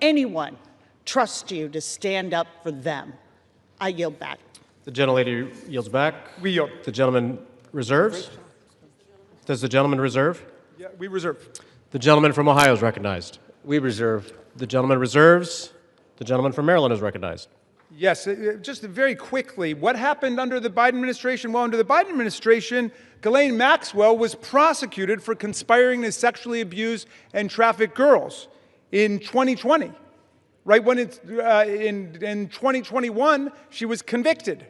anyone trust you to stand up for them? I yield back. The gentlelady yields back. We yield. The gentleman reserves. Does the gentleman reserve? Yeah, we reserve. The gentleman from Ohio is recognized. We reserve. The gentleman reserves. The gentleman from Maryland is recognized. Yes, just very quickly, what happened under the Biden administration? Well, under the Biden administration, Ghislaine Maxwell was prosecuted for conspiring to sexually abuse and traffic girls in 2020. Right when in 2021, she was convicted.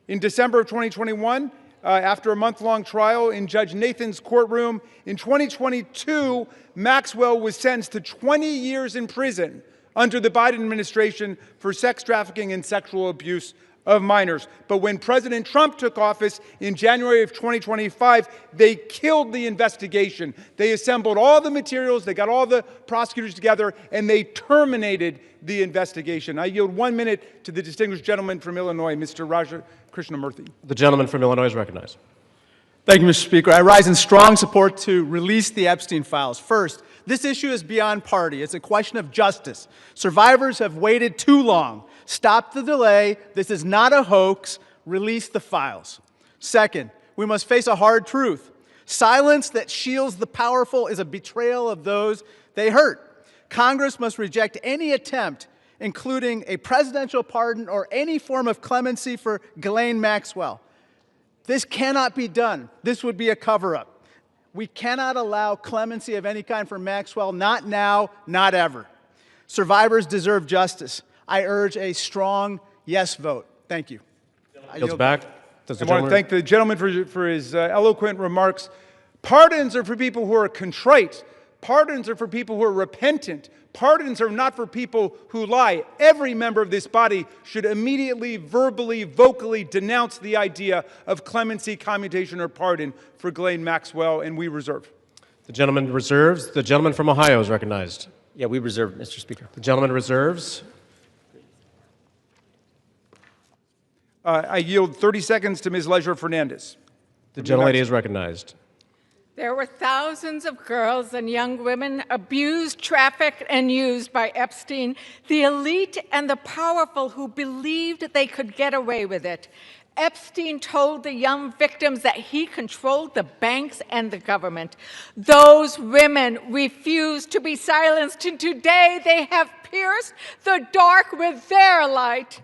In December of 2021, after a month-long trial in Judge Nathan's courtroom, in 2022, Maxwell was sentenced to 20 years in prison under the Biden administration for sex trafficking and sexual abuse of minors. But when President Trump took office in January of 2025, they killed the investigation. They assembled all the materials, they got all the prosecutors together, and they terminated the investigation. I yield 1 minute to the distinguished gentleman from Illinois, Mr. Raja Krishnamurthy. The gentleman from Illinois is recognized. Thank you, Mr. Speaker. I rise in strong support to release the Epstein files. First, this issue is beyond party. It's a question of justice. Survivors have waited too long. Stop the delay. This is not a hoax. Release the files. Second, we must face a hard truth. Silence that shields the powerful is a betrayal of those they hurt. Congress must reject any attempt, including a presidential pardon or any form of clemency for Ghislaine Maxwell. This cannot be done. This would be a cover-up. We cannot allow clemency of any kind for Maxwell, not now, not ever. Survivors deserve justice. I urge a strong yes vote. Thank you. Yields back. I want to thank the gentleman for his eloquent remarks. Pardons are for people who are contrite. Pardons are for people who are repentant. Pardons are not for people who lie. Every member of this body should immediately, verbally, vocally denounce the idea of clemency, commutation, or pardon for Ghislaine Maxwell, and we reserve. The gentleman reserves. The gentleman from Ohio is recognized. Yeah, we reserve, Mr. Speaker. The gentleman reserves. I yield 30 seconds to Ms. Leisure Fernandez. The gentlelady is recognized. There were thousands of girls and young women abused, trafficked, and used by Epstein, the elite and the powerful who believed they could get away with it. Epstein told the young victims that he controlled the banks and the government. Those women refused to be silenced, and today they have pierced the dark with their light.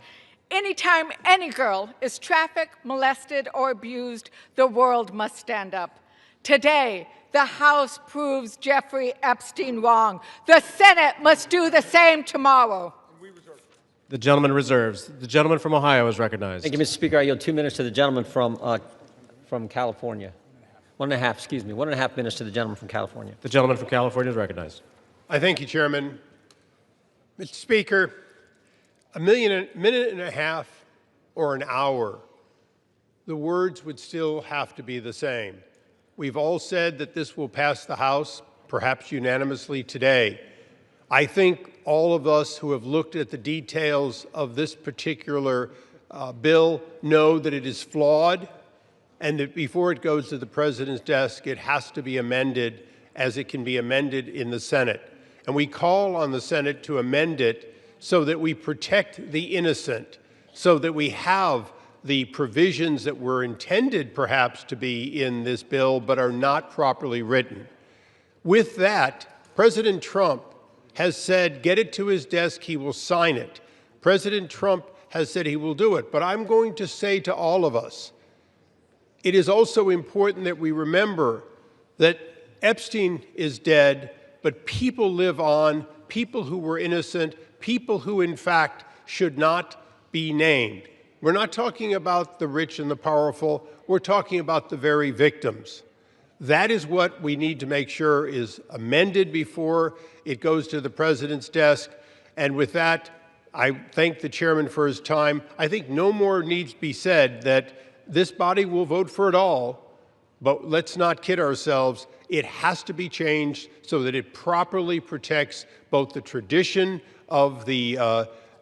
Anytime any girl is trafficked, molested, or abused, the world must stand up. Today, the House proves Jeffrey Epstein wrong. The Senate must do the same tomorrow. The gentleman reserves. The gentleman from Ohio is recognized. Thank you, Mr. Speaker. I yield 2 minutes to the gentleman from California. 1.5 minutes to the gentleman from California. The gentleman from California is recognized. I thank you, Chairman. Mr. Speaker, a minute and a half or an hour, the words would still have to be the same. We've all said that this will pass the House, perhaps unanimously today. I think all of us who have looked at the details of this particular bill know that it is flawed and that before it goes to the President's desk, it has to be amended as it can be amended in the Senate. And we call on the Senate to amend it so that we protect the innocent, so that we have the provisions that were intended perhaps to be in this bill but are not properly written. With that, President Trump has said, get it to his desk, he will sign it. President Trump has said he will do it. But I'm going to say to all of us, it is also important that we remember that Epstein is dead, but people live on, people who were innocent, people who in fact should not be named. We're not talking about the rich and the powerful. We're talking about the very victims. That is what we need to make sure is amended before it goes to the President's desk. And with that, I thank the chairman for his time. I think no more needs to be said that this body will vote for it all, but let's not kid ourselves. It has to be changed so that it properly protects both the tradition of the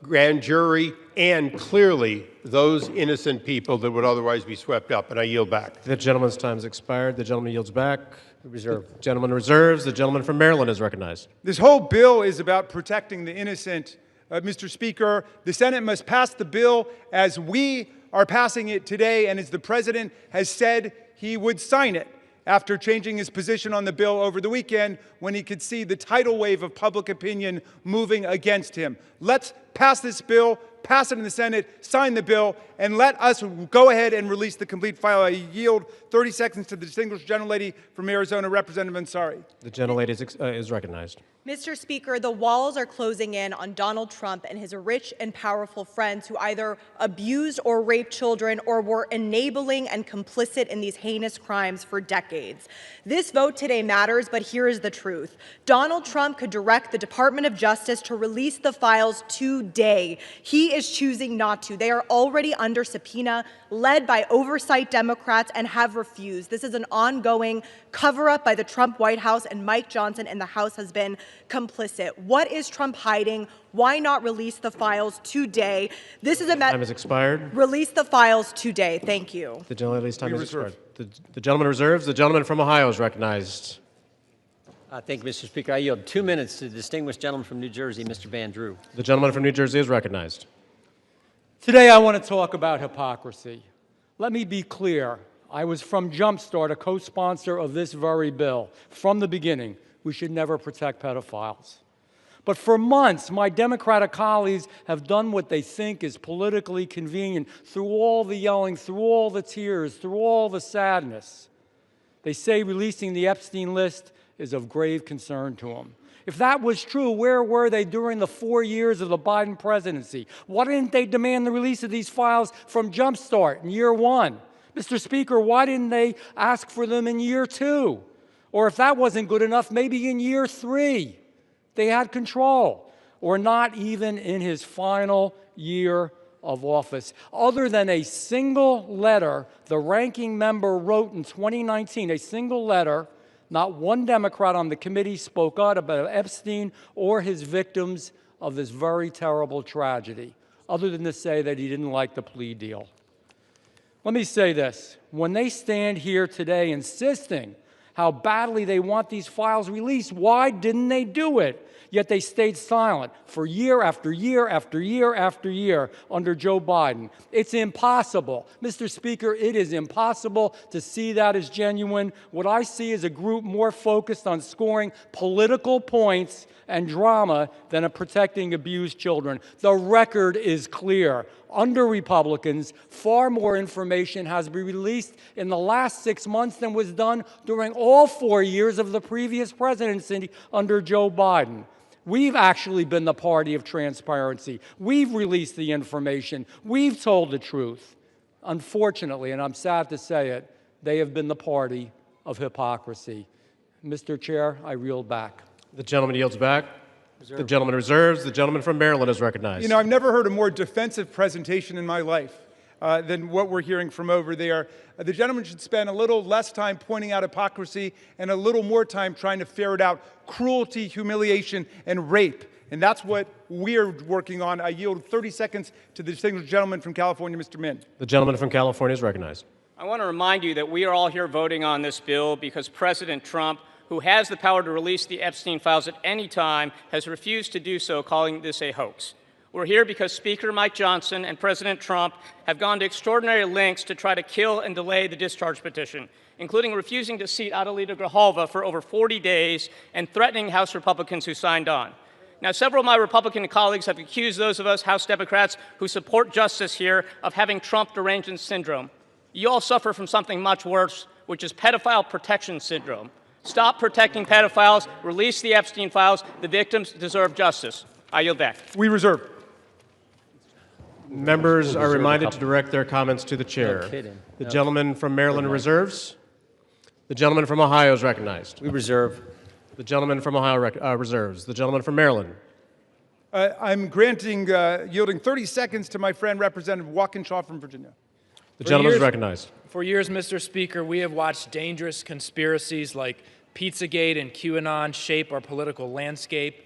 grand jury, and clearly those innocent people that would otherwise be swept up. And I yield back. The gentleman's time has expired. The gentleman yields back. Reserve. The gentleman reserves. The gentleman from Maryland is recognized. This whole bill is about protecting the innocent. Mr. Speaker, the Senate must pass the bill as we are passing it today and as the President has said he would sign it after changing his position on the bill over the weekend when he could see the tidal wave of public opinion moving against him. Let's pass this bill, pass it in the Senate, sign the bill, and let us go ahead and release the complete file. I yield 30 seconds to the distinguished gentlelady from Arizona, Representative Ansari. The gentlelady is recognized. Mr. Speaker, the walls are closing in on Donald Trump and his rich and powerful friends who either abused or raped children or were enabling and complicit in these heinous crimes for decades. This vote today matters, but here is the truth. Donald Trump could direct the Department of Justice to release the files today. He is choosing not to. They are already under subpoena, led by oversight Democrats, and have refused. This is an ongoing cover-up by the Trump White House, and Mike Johnson in the House has been complicit. What is Trump hiding? Why not release the files today? This is a time has expired. Release the files today. Thank you. The gentlelady's time has expired. The gentleman reserves. The gentleman from Ohio is recognized. Thank you, Mr. Speaker. I yield 2 minutes to the distinguished gentleman from New Jersey, Mr. Van Drew. The gentleman from New Jersey is recognized. Today I want to talk about hypocrisy. Let me be clear. I was from Jumpstart, a co-sponsor of this very bill. From the beginning, we should never protect pedophiles. But for months, my Democratic colleagues have done what they think is politically convenient through all the yelling, through all the tears, through all the sadness. They say releasing the Epstein list is of grave concern to them. If that was true, where were they during the 4 years of the Biden presidency? Why didn't they demand the release of these files from Jumpstart in year 1? Mr. Speaker, why didn't they ask for them in year 2? Or if that wasn't good enough, maybe in year 3. They had control, or not even in his final year of office. Other than a single letter the ranking member wrote in 2019, a single letter, not one Democrat on the committee spoke out about Epstein or his victims of this very terrible tragedy, other than to say that he didn't like the plea deal. Let me say this. When they stand here today insisting how badly they want these files released, why didn't they do it? Yet they stayed silent for year after year after year after year under Joe Biden. It's impossible. Mr. Speaker, it is impossible to see that as genuine. What I see is a group more focused on scoring political points and drama than protecting abused children. The record is clear. Under Republicans, far more information has been released in the last 6 months than was done during all 4 years of the previous presidency under Joe Biden. We've actually been the party of transparency. We've released the information. We've told the truth. Unfortunately, and I'm sad to say it, they have been the party of hypocrisy. Mr. Chair, I yield back. The gentleman yields back. The gentleman reserves. The gentleman from Maryland is recognized. You know, I've never heard a more defensive presentation in my life than what we're hearing from over there. The gentleman should spend a little less time pointing out hypocrisy and a little more time trying to ferret out cruelty, humiliation, and rape. And that's what we're working on. I yield 30 seconds to the distinguished gentleman from California, Mr. Min. The gentleman from California is recognized. I want to remind you that we are all here voting on this bill because President Trump, who has the power to release the Epstein files at any time, has refused to do so, calling this a hoax. We're here because Speaker Mike Johnson and President Trump have gone to extraordinary lengths to try to kill and delay the discharge petition, including refusing to seat Adelita Grijalva for over 40 days and threatening House Republicans who signed on. Now, several of my Republican colleagues have accused those of us House Democrats who support justice here of having Trump derangement syndrome. You all suffer from something much worse, which is pedophile protection syndrome. Stop protecting pedophiles. Release the Epstein files. The victims deserve justice. I yield back. We reserve. Members are reminded to direct their comments to the chair. No kidding. The gentleman from Maryland reserves. The gentleman from Ohio is recognized. We reserve. The gentleman from Ohio reserves. The gentleman from Maryland. I'm yielding 30 seconds to my friend, Representative Walkinshaw from Virginia. The gentleman is recognized. For years, Mr. Speaker, we have watched dangerous conspiracies like Pizzagate and QAnon shape our political landscape.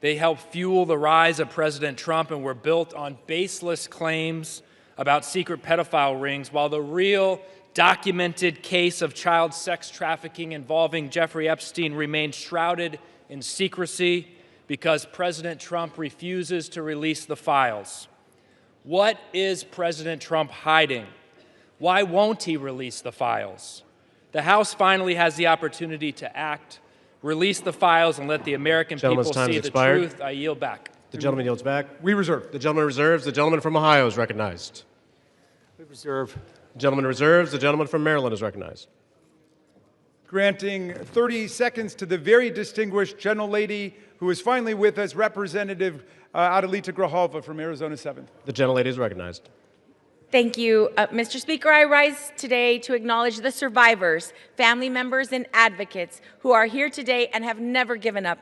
They helped fuel the rise of President Trump and were built on baseless claims about secret pedophile rings, while the real documented case of child sex trafficking involving Jeffrey Epstein remained shrouded in secrecy because President Trump refuses to release the files. What is President Trump hiding? Why won't he release the files? The House finally has the opportunity to act, release the files, and let the American people see the truth. I yield back. The gentleman yields back. We reserve. The gentleman reserves. The gentleman from Ohio is recognized. We reserve. The gentleman reserves. The gentleman from Maryland is recognized. Granting 30 seconds to the very distinguished gentlelady who is finally with us, Representative Adelita Grijalva from Arizona 7th. The gentlelady is recognized. Thank you. Mr. Speaker, I rise today to acknowledge the survivors, family members, and advocates who are here today and have never given up.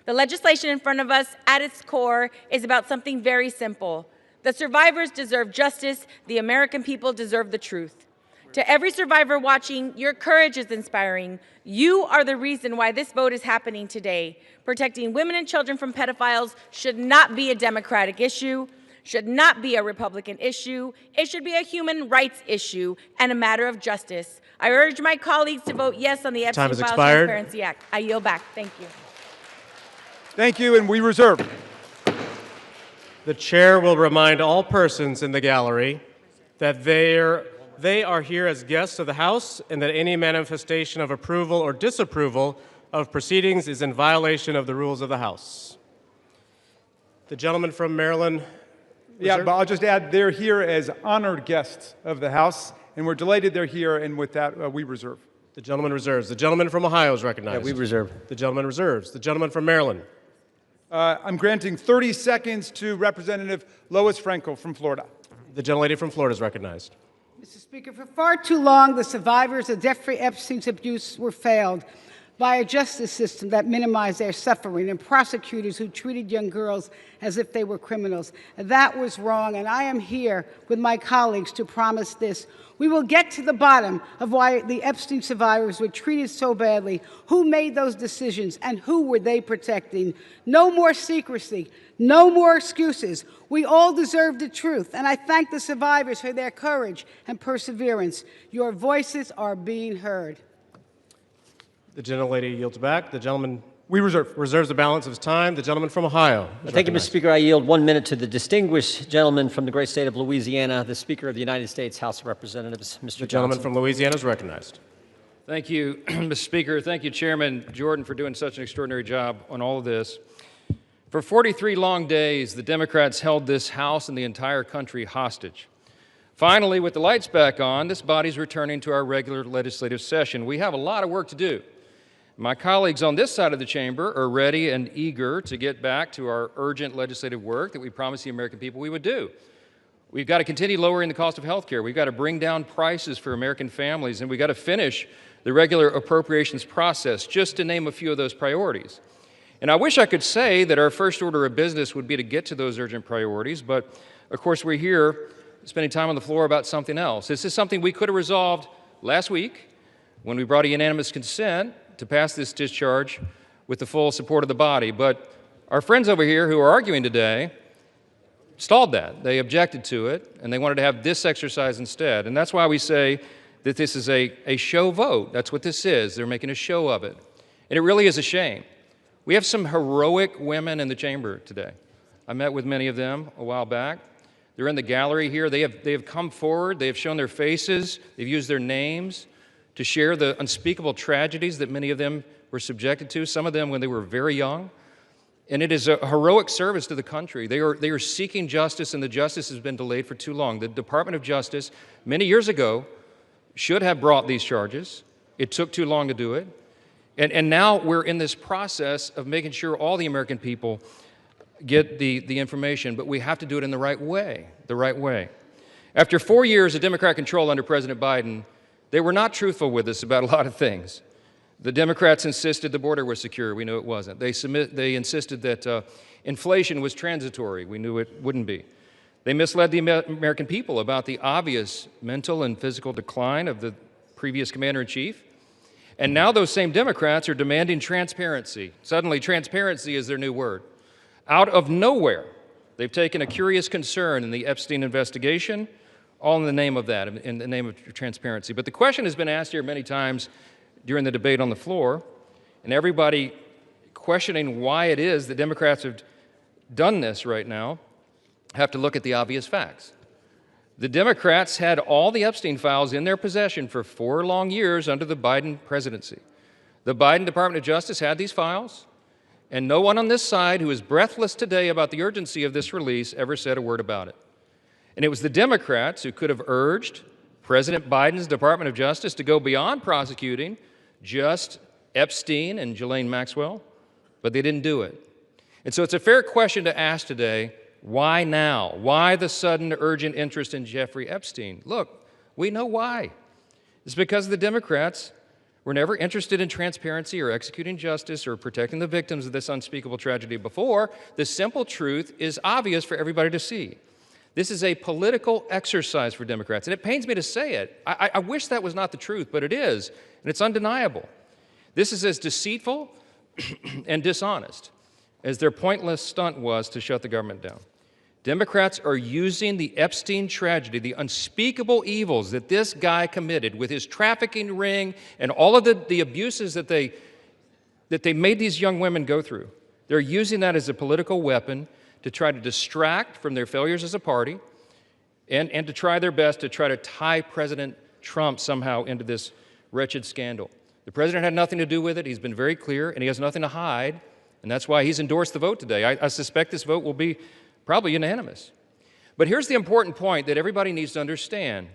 The legislation in front of us, at its core, is about something very simple. The survivors deserve justice. The American people deserve the truth. To every survivor watching, your courage is inspiring. You are the reason why this vote is happening today. Protecting women and children from pedophiles should not be a Democratic issue, should not be a Republican issue. It should be a human rights issue and a matter of justice. I urge my colleagues to vote yes on the Epstein Files Transparency Act. I yield back. Thank you. Thank you, and we reserve. The chair will remind all persons in the gallery that they are here as guests of the House and that any manifestation of approval or disapproval of proceedings is in violation of the rules of the House. The gentleman from Maryland. Yeah, but I'll just add, they're here as honored guests of the House, and we're delighted they're here, and with that, we reserve. The gentleman reserves. The gentleman from Ohio is recognized. Yeah, we reserve. The gentleman reserves. The gentleman from Maryland. I'm granting 30 seconds to Representative Lois Frankel from Florida. The gentlelady from Florida is recognized. Mr. Speaker, for far too long, the survivors of Jeffrey Epstein's abuse were failed by a justice system that minimized their suffering and prosecutors who treated young girls as if they were criminals. That was wrong, and I am here with my colleagues to promise this. We will get to the bottom of why the Epstein survivors were treated so badly, who made those decisions, and who were they protecting. No more secrecy, no more excuses. We all deserve the truth, and I thank the survivors for their courage and perseverance. Your voices are being heard. The gentlelady yields back. The gentleman reserves the balance of his time. The gentleman from Ohio. Thank you, Mr. Speaker. I yield 1 minute to the distinguished gentleman from the great state of Louisiana, the Speaker of the United States House of Representatives, Mr. The gentleman from Louisiana is recognized. Thank you, Mr. Speaker. Thank you, Chairman Jordan, for doing such an extraordinary job on all of this. For 43 long days, the Democrats held this House and the entire country hostage. Finally, with the lights back on, this body's returning to our regular legislative session. We have a lot of work to do. My colleagues on this side of the chamber are ready and eager to get back to our urgent legislative work that we promised the American people we would do. We've got to continue lowering the cost of health care. We've got to bring down prices for American families, and we've got to finish the regular appropriations process, just to name a few of those priorities. And I wish I could say that our first order of business would be to get to those urgent priorities, but of course we're here spending time on the floor about something else. This is something we could have resolved last week when we brought a unanimous consent to pass this discharge with the full support of the body. But our friends over here who are arguing today stalled that. They objected to it, and they wanted to have this exercise instead. And that's why we say that this is a show vote. That's what this is. They're making a show of it. And it really is a shame. We have some heroic women in the chamber today. I met with many of them a while back. They're in the gallery here. They have come forward. They have shown their faces. They've used their names to share the unspeakable tragedies that many of them were subjected to, some of them when they were very young. And it is a heroic service to the country. They are seeking justice, and the justice has been delayed for too long. The Department of Justice, many years ago, should have brought these charges. It took too long to do it. And now we're in this process of making sure all the American people get the information, but we have to do it in the right way, After 4 years of Democrat control under President Biden, they were not truthful with us about a lot of things. The Democrats insisted the border was secure. We knew it wasn't. They insisted that inflation was transitory. We knew it wouldn't be. They misled the American people about the obvious mental and physical decline of the previous commander-in-chief. And now those same Democrats are demanding transparency. Suddenly, transparency is their new word. Out of nowhere, they've taken a curious concern in the Epstein investigation, all in the name of that, in the name of transparency. But the question has been asked here many times during the debate on the floor, and everybody questioning why it is that Democrats have done this right now have to look at the obvious facts. The Democrats had all the Epstein files in their possession for 4 long years under the Biden presidency. The Biden Department of Justice had these files, and no one on this side who is breathless today about the urgency of this release ever said a word about it. And it was the Democrats who could have urged President Biden's Department of Justice to go beyond prosecuting just Epstein and Ghislaine Maxwell, but they didn't do it. And so it's a fair question to ask today, why now? Why the sudden urgent interest in Jeffrey Epstein? Look, we know why. It's because the Democrats were never interested in transparency or executing justice or protecting the victims of this unspeakable tragedy before. The simple truth is obvious for everybody to see. This is a political exercise for Democrats, and it pains me to say it. I wish that was not the truth, but it is, and it's undeniable. This is as deceitful and dishonest as their pointless stunt was to shut the government down. Democrats are using the Epstein tragedy, the unspeakable evils that this guy committed with his trafficking ring and all of the abuses that they made these young women go through. They're using that as a political weapon to try to distract from their failures as a party and to try their best to try to tie President Trump somehow into this wretched scandal. The president had nothing to do with it. He's been very clear, and he has nothing to hide, and that's why he's endorsed the vote today. I suspect this vote will be probably unanimous. But here's the important point that everybody needs to understand.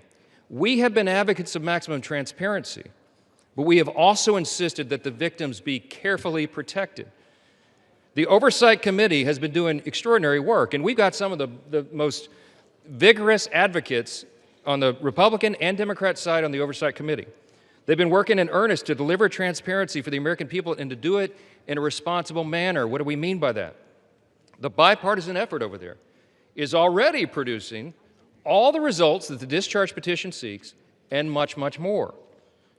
We have been advocates of maximum transparency, but we have also insisted that the victims be carefully protected. The Oversight Committee has been doing extraordinary work, and we've got some of the most vigorous advocates on the Republican and Democrat side on the Oversight Committee. They've been working in earnest to deliver transparency for the American people and to do it in a responsible manner. What do we mean by that? The bipartisan effort over there is already producing all the results that the discharge petition seeks and much, much more.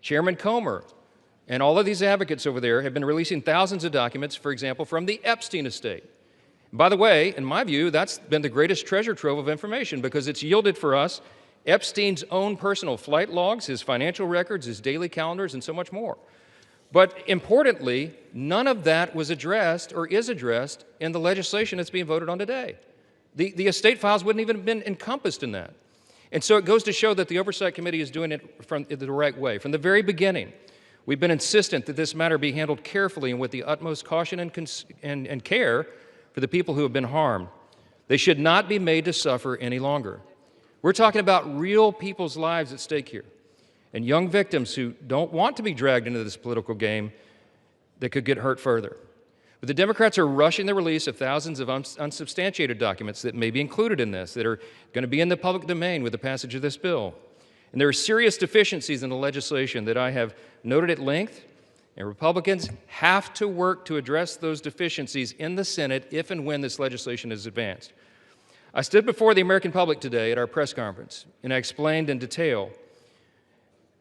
Chairman Comer and all of these advocates over there have been releasing thousands of documents, for example, from the Epstein estate. By the way, in my view, that's been the greatest treasure trove of information because it's yielded for us Epstein's own personal flight logs, his financial records, his daily calendars, and so much more. But importantly, none of that was addressed or is addressed in the legislation that's being voted on today. The estate files wouldn't even have been encompassed in that. And so it goes to show that the Oversight Committee is doing it the right way. From the very beginning, we've been insistent that this matter be handled carefully and with the utmost caution and care for the people who have been harmed. They should not be made to suffer any longer. We're talking about real people's lives at stake here, and young victims who don't want to be dragged into this political game that could get hurt further. But the Democrats are rushing the release of thousands of unsubstantiated documents that may be included in this, that are going to be in the public domain with the passage of this bill. And there are serious deficiencies in the legislation that I have noted at length, and Republicans have to work to address those deficiencies in the Senate if and when this legislation is advanced. I stood before the American public today at our press conference, and I explained in detail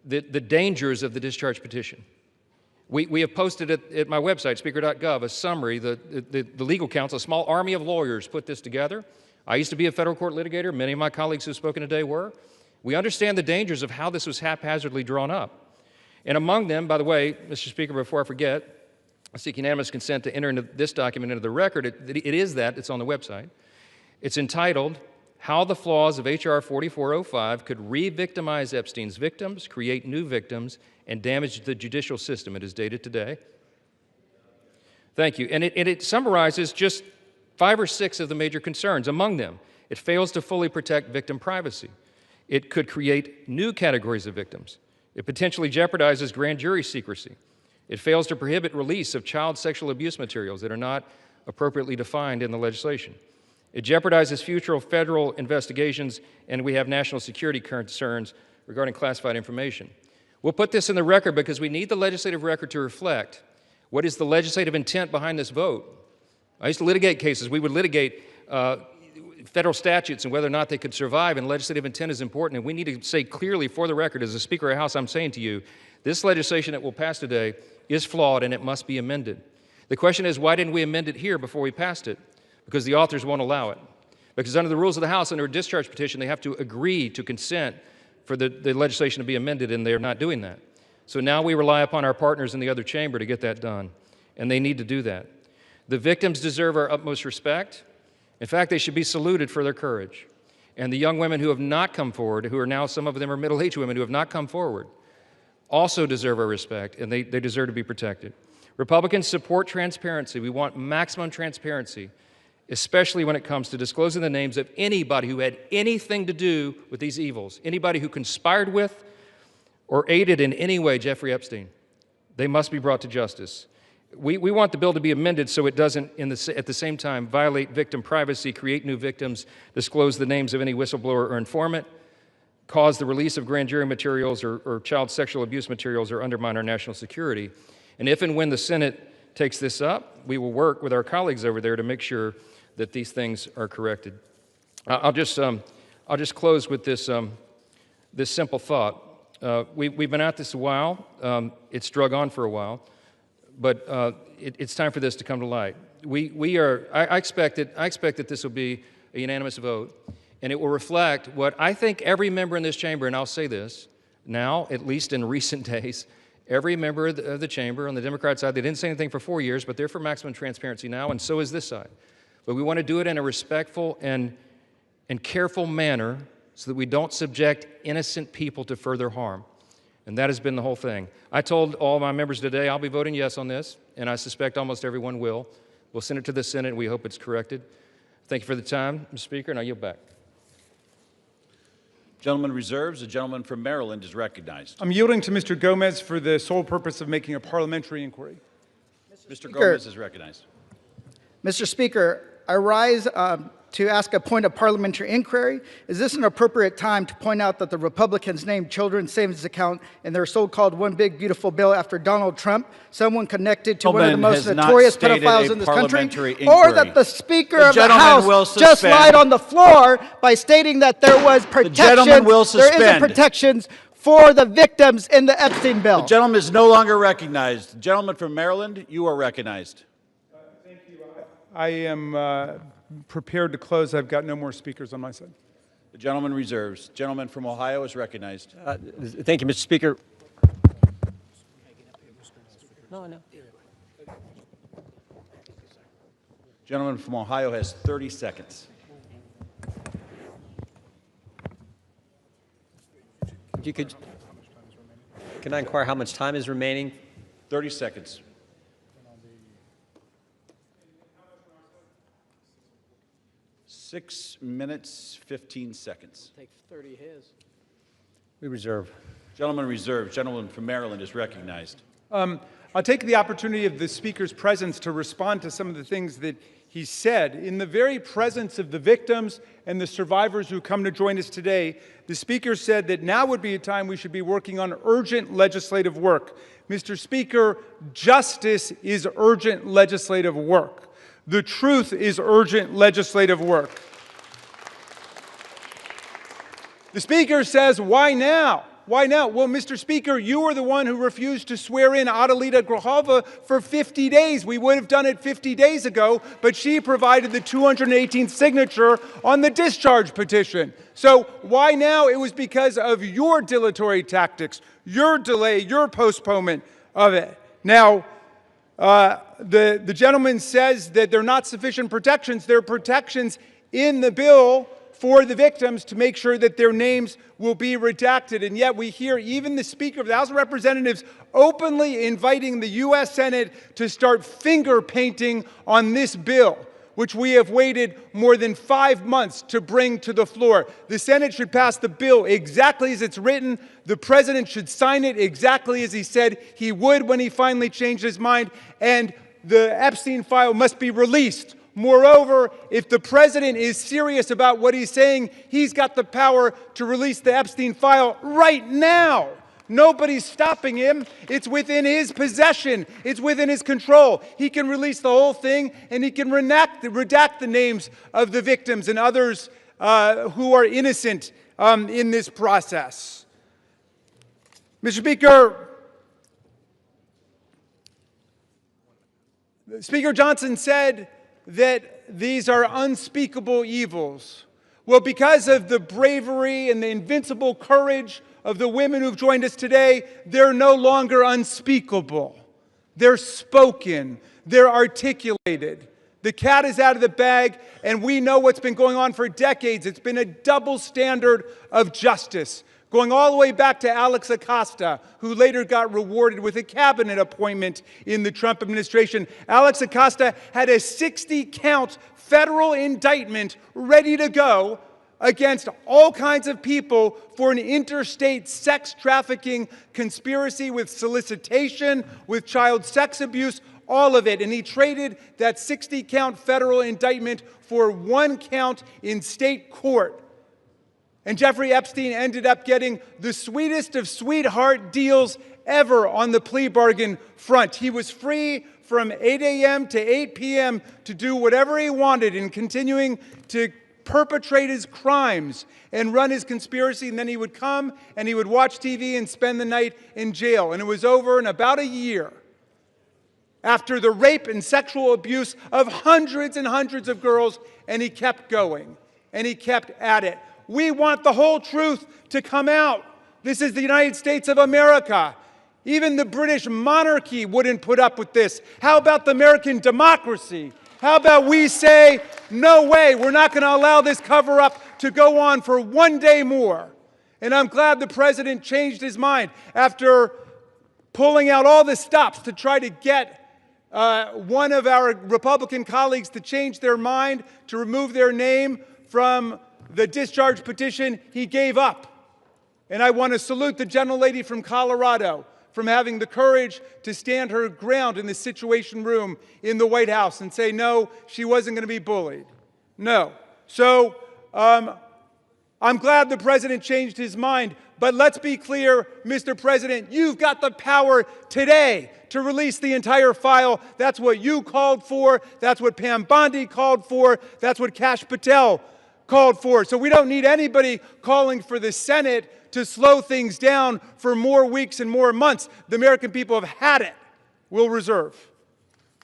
the dangers of the discharge petition. We have posted at my website, speaker.gov, a summary. The legal counsel, a small army of lawyers, put this together. I used to be a federal court litigator. Many of my colleagues who have spoken today were. We understand the dangers of how this was haphazardly drawn up. And among them, by the way, Mr. Speaker, before I forget, I seek unanimous consent to enter into this document into the record. It's on the website. It's entitled, How the Flaws of H.R. 4405 Could Re-Victimize Epstein's Victims, Create New Victims, and Damage the Judicial System. It is dated today. Thank you. And it summarizes just 5 or 6 of the major concerns. Among them, it fails to fully protect victim privacy. It could create new categories of victims. It potentially jeopardizes grand jury secrecy. It fails to prohibit release of child sexual abuse materials that are not appropriately defined in the legislation. It jeopardizes future federal investigations, and we have national security concerns regarding classified information. We'll put this in the record because we need the legislative record to reflect what is the legislative intent behind this vote. I used to litigate cases. We would litigate federal statutes and whether or not they could survive, and legislative intent is important, and we need to say clearly for the record, as a Speaker of the House, I'm saying to you, this legislation that will pass today is flawed and it must be amended. The question is, why didn't we amend it here before we passed it? because the authors won't allow it. Because under the rules of the House, under a discharge petition, they have to agree to consent for the legislation to be amended, and they're not doing that. So now we rely upon our partners in the other chamber to get that done, and they need to do that. The victims deserve our utmost respect. In fact, they should be saluted for their courage. And the young women who have not come forward, who are now, some of them are middle-aged women who have not come forward, also deserve our respect, and they deserve to be protected. Republicans support transparency. We want maximum transparency, especially when it comes to disclosing the names of anybody who had anything to do with these evils, anybody who conspired with or aided in any way Jeffrey Epstein. They must be brought to justice. We want the bill to be amended so it doesn't, at the same time, violate victim privacy, create new victims, disclose the names of any whistleblower or informant, cause the release of grand jury materials or child sexual abuse materials, or undermine our national security. And if and when the Senate takes this up, we will work with our colleagues over there to make sure that these things are corrected. I'll just close with this simple thought. We've been at this a while. It's drug on for a while. But it's time for this to come to light. I expect that this will be a unanimous vote, and it will reflect what I think every member in this chamber, and I'll say this now, at least in recent days, every member of the chamber on the Democrat side, they didn't say anything for 4 years, but they're for maximum transparency now, and so is this side. But we want to do it in a respectful and careful manner so that we don't subject innocent people to further harm. And that has been the whole thing. I told all my members today I'll be voting yes on this, and I suspect almost everyone will. We'll send it to the Senate, and we hope it's corrected. Thank you for the time, Mr. Speaker, and I yield back. Gentleman reserves. The gentleman from Maryland is recognized. I'm yielding to Mr. Gomez for the sole purpose of making a parliamentary inquiry. Mr. Gomez is recognized. Mr. Speaker, I rise to ask a point of parliamentary inquiry. Is this an appropriate time to point out that the Republicans named children's savings account in their so-called one big beautiful bill after Donald Trump, someone connected to one of the most notorious pedophiles in this country, or that the Speaker of the House just lied on the floor by stating that there was protection, there isn't protections for the victims in the Epstein bill? The gentleman is no longer recognized. The gentleman from Maryland, you are recognized. Thank you. I am prepared to close. I've got no more speakers on my side. The gentleman reserves. Gentleman from Ohio is recognized. Thank you, Mr. Speaker. No. Gentleman from Ohio has 30 seconds. Can I inquire how much time is remaining? 30 seconds. Six minutes, 15 seconds. Take 30 his. We reserve. Gentleman reserved. Gentleman from Maryland is recognized. I'll take the opportunity of the Speaker's presence to respond to some of the things that he said. In the very presence of the victims and the survivors who come to join us today, the Speaker said that now would be a time we should be working on urgent legislative work. Mr. Speaker, justice is urgent legislative work. The truth is urgent legislative work. The Speaker says, why now? Why now? Well, Mr. Speaker, you were the one who refused to swear in Adelita Grajova for 50 days. We would have done it 50 days ago, but she provided the 218th signature on the discharge petition. So why now? It was because of your dilatory tactics, your delay, your postponement of it. Now, the gentleman says that there are not sufficient protections. There are protections in the bill for the victims to make sure that their names will be redacted. And yet we hear even the Speaker of the House of Representatives openly inviting the U.S. Senate to start finger painting on this bill, which we have waited more than 5 months to bring to the floor. The Senate should pass the bill exactly as it's written. The President should sign it exactly as he said he would when he finally changed his mind. And the Epstein file must be released. Moreover, if the President is serious about what he's saying, he's got the power to release the Epstein file right now. Nobody's stopping him. It's within his possession. It's within his control. He can release the whole thing, and he can redact the names of the victims and others who are innocent in this process. Mr. Speaker, Speaker Johnson said that these are unspeakable evils? Well, because of the bravery and the invincible courage of the women who've joined us today, they're no longer unspeakable. They're spoken. They're articulated. The cat is out of the bag, and we know what's been going on for decades. It's been a double standard of justice, going all the way back to Alex Acosta, who later got rewarded with a cabinet appointment in the Trump administration. Alex Acosta had a 60-count federal indictment ready to go against all kinds of people for an interstate sex trafficking conspiracy with solicitation, with child sex abuse, all of it. And he traded that 60-count federal indictment for 1 count in state court. And Jeffrey Epstein ended up getting the sweetest of sweetheart deals ever on the plea bargain front. He was free from 8 a.m. to 8 p.m. to do whatever he wanted and continuing to perpetrate his crimes and run his conspiracy, and then he would come and he would watch TV and spend the night in jail. And it was over in about a year after the rape and sexual abuse of hundreds and hundreds of girls, and he kept going, and he kept at it. We want the whole truth to come out. This is the United States of America. Even the British monarchy wouldn't put up with this. How about the American democracy? How about we say, no way, we're not going to allow this cover-up to go on for 1 day more. And I'm glad the president changed his mind after pulling out all the stops to try to get one of our Republican colleagues to change their mind, to remove their name from the discharge petition. He gave up. And I want to salute the gentlelady from Colorado from having the courage to stand her ground in the Situation Room in the White House and say, no, she wasn't going to be bullied. No. So I'm glad the president changed his mind. But let's be clear, Mr. President, you've got the power today to release the entire file. That's what you called for. That's what Pam Bondi called for. That's what Kash Patel called for. So we don't need anybody calling for the Senate to slow things down for more weeks and more months. The American people have had it. We'll reserve.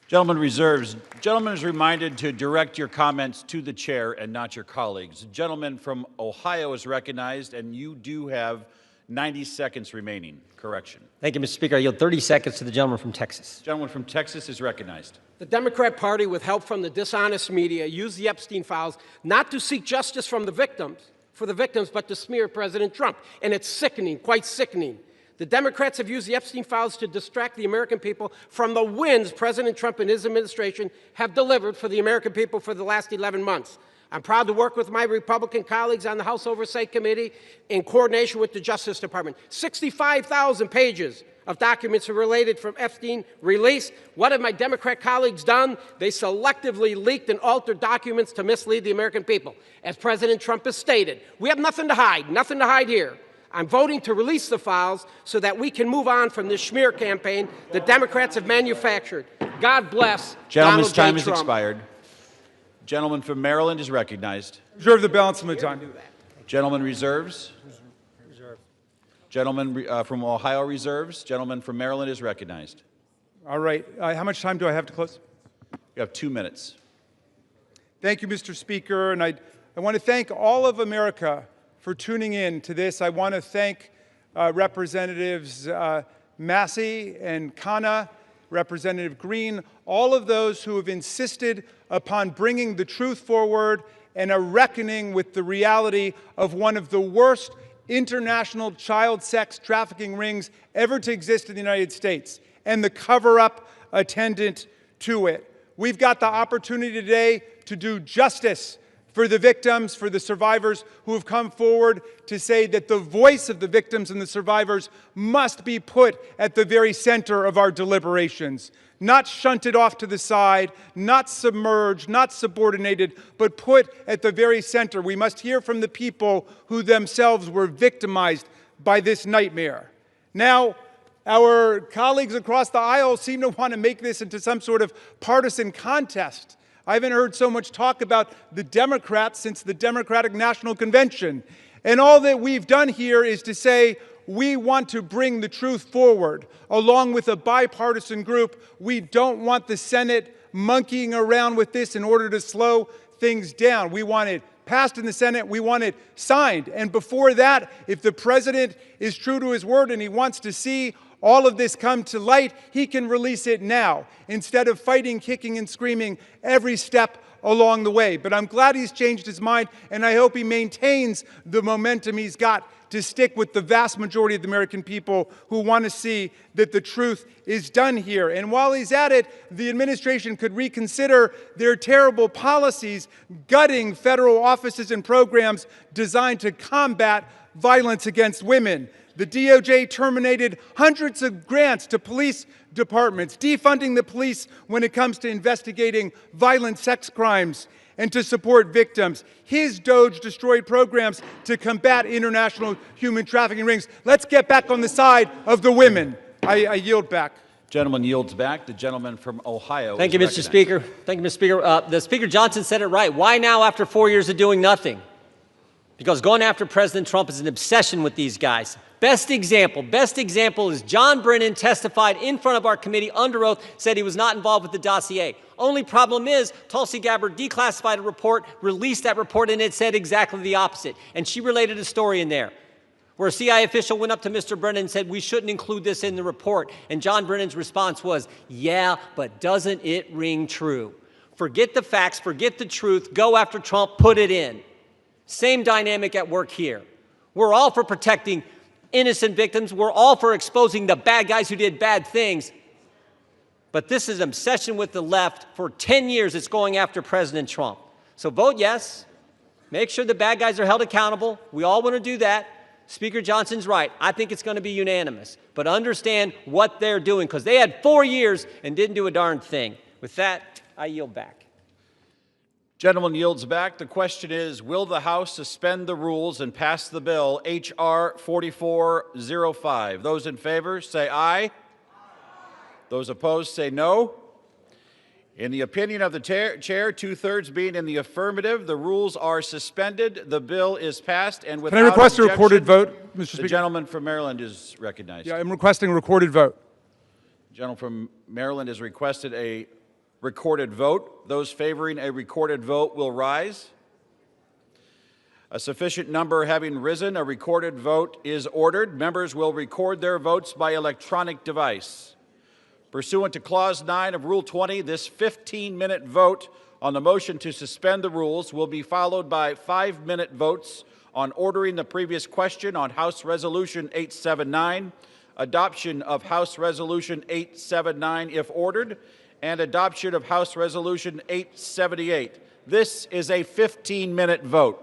Gentleman reserves. Gentleman is reminded to direct your comments to the chair and not your colleagues. The gentleman from Ohio is recognized, and you do have 90 seconds remaining. Correction. Thank you, Mr. Speaker. I yield 30 seconds to the gentleman from Texas. Gentleman from Texas is recognized. The Democrat Party, with help from the dishonest media, used the Epstein files not to seek justice from the victims, but to smear President Trump. And it's sickening, quite sickening. The Democrats have used the Epstein files to distract the American people from the wins President Trump and his administration have delivered for the American people for the last 11 months. I'm proud to work with my Republican colleagues on the House Oversight Committee in coordination with the Justice Department. 65,000 pages of documents are related from Epstein released. What have my Democrat colleagues done? They selectively leaked and altered documents to mislead the American people. As President Trump has stated, we have nothing to hide here. I'm voting to release the files so that we can move on from this smear campaign the Democrats have manufactured. God bless Gentleman's Donald J. time has Trump. expired. Gentleman from Maryland is recognized. Reserve the balance of my time. Gentleman reserves. Gentleman from Ohio reserves. Gentleman from Maryland is recognized. All right. How much time do I have to close? You have 2 minutes. Thank you, Mr. Speaker. And I want to thank all of America for tuning in to this. I want to thank Representatives Massey and Khanna, Representative Green, all of those who have insisted upon bringing the truth forward and a reckoning with the reality of one of the worst international child sex trafficking rings ever to exist in the United States and the cover-up attendant to it. We've got the opportunity today to do justice for the victims, for the survivors who have come forward to say that the voice of the victims and the survivors must be put at the very center of our deliberations, not shunted off to the side, not submerged, not subordinated, but put at the very center. We must hear from the people who themselves were victimized by this nightmare. Now, our colleagues across the aisle seem to want to make this into some sort of partisan contest. I haven't heard so much talk about the Democrats since the Democratic National Convention. And all that we've done here is to say we want to bring the truth forward. Along with a bipartisan group, we don't want the Senate monkeying around with this in order to slow things down. We want it passed in the Senate. We want it signed. And before that, if the president is true to his word and he wants to see all of this come to light, he can release it now instead of fighting, kicking, and screaming every step along the way. But I'm glad he's changed his mind, and I hope he maintains the momentum he's got to stick with the vast majority of the American people who want to see that the truth is done here. And while he's at it, the administration could reconsider their terrible policies gutting federal offices and programs designed to combat violence against women. The DOJ terminated hundreds of grants to police departments, defunding the police when it comes to investigating violent sex crimes and to support victims. His DOJ destroyed programs to combat international human trafficking rings. Let's get back on the side of the women. I yield back. Gentleman yields back. The gentleman from Ohio. Thank you, Mr. Speaker. Thank you, Mr. Speaker. The Speaker Johnson said it right. Why now after 4 years of doing nothing? Because going after President Trump is an obsession with these guys. Best example is John Brennan testified in front of our committee under oath, said he was not involved with the dossier. Only problem is Tulsi Gabbard declassified a report, released that report, and it said exactly the opposite. And she related a story in there where a CIA official went up to Mr. Brennan and said, we shouldn't include this in the report. And John Brennan's response was, yeah, but doesn't it ring true? Forget the facts, forget the truth, go after Trump, put it in. Same dynamic at work here. We're all for protecting innocent victims. We're all for exposing the bad guys who did bad things. But this is an obsession with the left. For 10 years, it's going after President Trump. So vote yes. Make sure the bad guys are held accountable. We all want to do that. Speaker Johnson's right. I think it's going to be unanimous. But understand what they're doing, because they had 4 years and didn't do a darn thing. With that, I yield back. Gentleman yields back. The question is, will the House suspend the rules and pass the bill, H.R. 4405? Those in favor, say aye. Those opposed, say no. In the opinion of the chair, two-thirds being in the affirmative, the rules are suspended. The bill is passed, and without Can I request a objection, recorded vote, Mr. Speaker? The gentleman from Maryland is recognized. Yeah, I'm requesting a recorded vote. The gentleman from Maryland has requested a recorded vote. Those favoring a recorded vote will rise. A sufficient number having risen, a recorded vote is ordered. Members will record their votes by electronic device. Pursuant to Clause 9 of Rule 20, this 15-minute vote on the motion to suspend the rules will be followed by 5-minute votes on ordering the previous question on House Resolution 879, adoption of House Resolution 879 if ordered, and adoption of House Resolution 878. This is a 15-minute vote.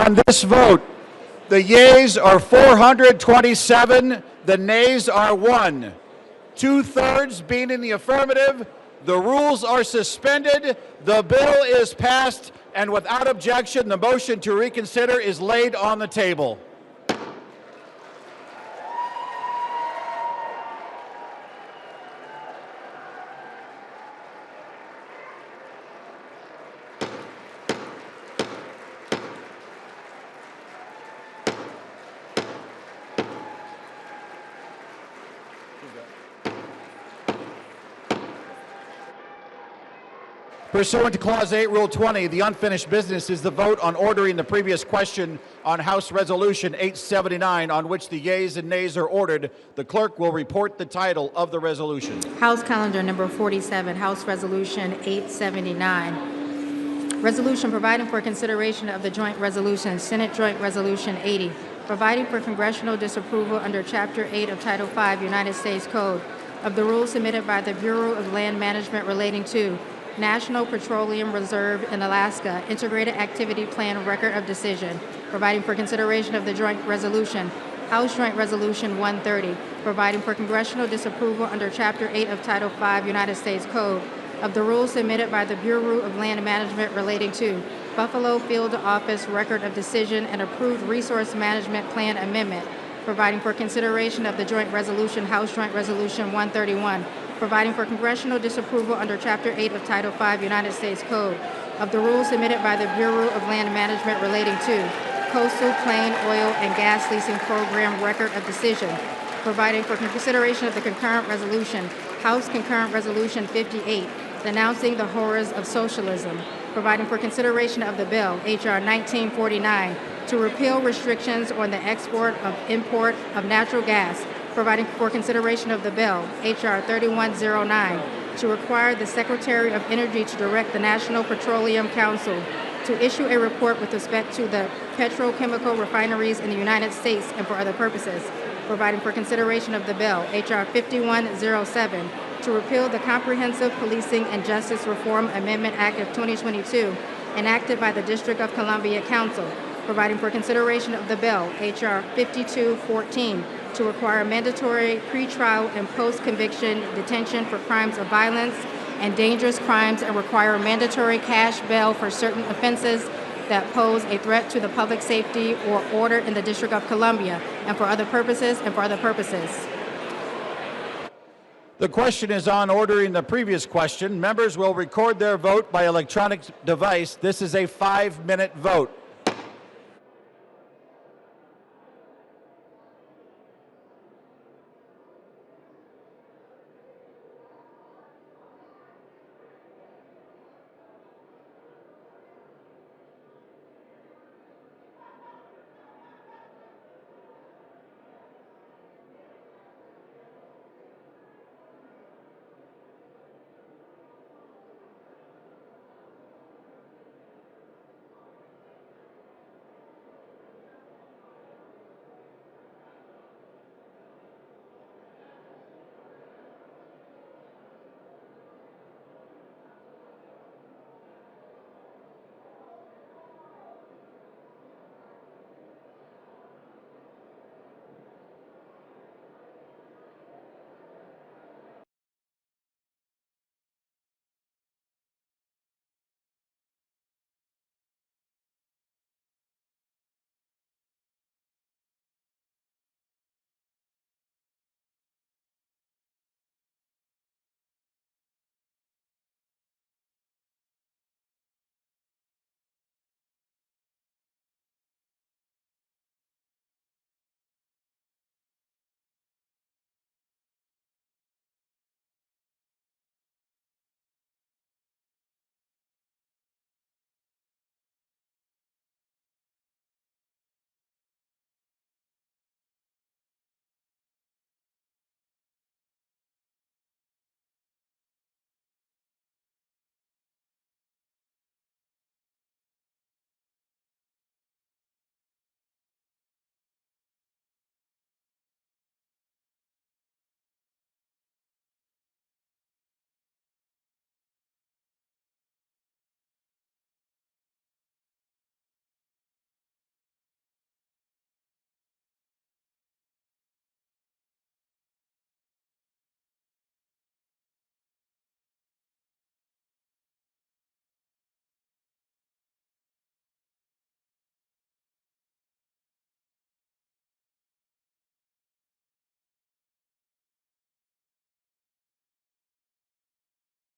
On this vote, the yeas are 427, the nays are 1. 2/3 being in the affirmative, the rules are suspended, the bill is passed, and without objection, the motion to reconsider is laid on the table. Pursuant to Clause 8, Rule 20, the unfinished business is the vote on ordering the previous question on House Resolution 879, on which the yeas and nays are ordered. The clerk will report the title of the resolution. House Calendar Number 47, House Resolution 879. Resolution providing for consideration of the joint resolution, Senate Joint Resolution 80, providing for congressional disapproval under Chapter 8 of Title 5 United States Code of the rules submitted by the Bureau of Land Management relating to National Petroleum Reserve in Alaska Integrated Activity Plan Record of Decision, providing for consideration of the joint resolution, House Joint Resolution 130, providing for congressional disapproval under Chapter 8 of Title 5 United States Code of the rules submitted by the Bureau of Land Management relating to Buffalo Field Office Record of Decision and approved Resource Management Plan Amendment, providing for consideration of the joint resolution, House Joint Resolution 131, providing for congressional disapproval under Chapter 8 of Title 5 United States Code of the rules submitted by the Bureau of Land Management relating to Coastal Plain Oil and Gas Leasing Program Record of Decision, providing for consideration of the concurrent resolution, House Concurrent Resolution 58, denouncing the horrors of socialism, providing for consideration of the bill, H.R. 1949, to repeal restrictions on the export of import of natural gas, providing for consideration of the bill, H.R. 3109, to require the Secretary of Energy to direct the National Petroleum Council to issue a report with respect to the petrochemical refineries in the United States and for other purposes, providing for consideration of the bill, H.R. 5107, to repeal the Comprehensive Policing and Justice Reform Amendment Act of 2022, enacted by the District of Columbia Council, providing for consideration of the bill, H.R. 5214, to require mandatory pretrial and post-conviction detention for crimes of violence and dangerous crimes and require mandatory cash bail for certain offenses that pose a threat to the public safety or order in the District of Columbia and for other purposes and for other purposes. The question is on ordering the previous question. Members will record their vote by electronic device. This is a 5-minute vote.